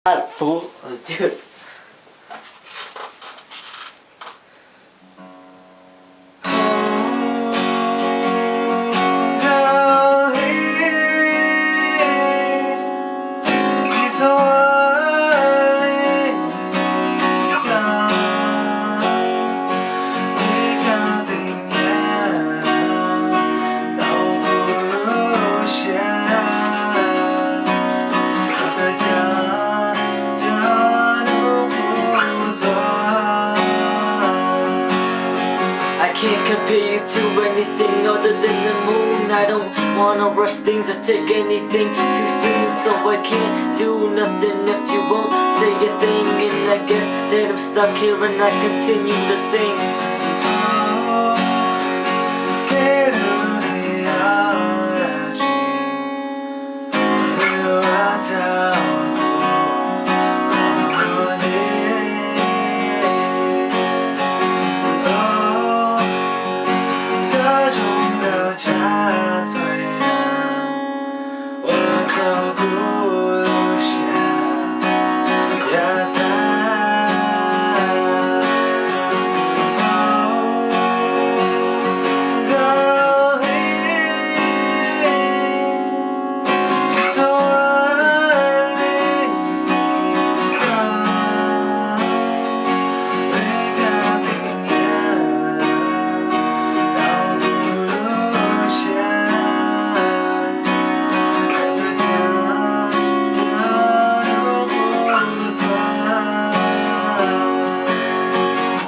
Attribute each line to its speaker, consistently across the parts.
Speaker 1: Alright, fool, let's do it.
Speaker 2: I can't compare you to anything other than the moon. I don't wanna rush things or take anything too soon, so I can't do nothing if you won't say a thing. And I guess that I'm stuck here and I continue to sing.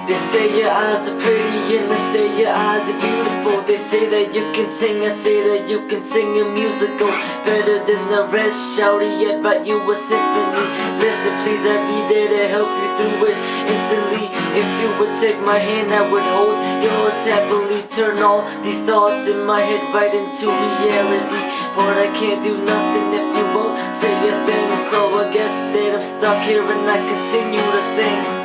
Speaker 2: They say your eyes are pretty and they say your eyes are beautiful. They say that you can sing, I say that you can sing a musical better than the rest. Shouty, I'd write you a symphony. Listen please, I'd be there to help you through it instantly. If you would take my hand, I would hold yours happily. Turn all these thoughts in my head right into reality. But I can't do nothing if you won't say a thing. So I guess that I'm stuck here and I continue to sing.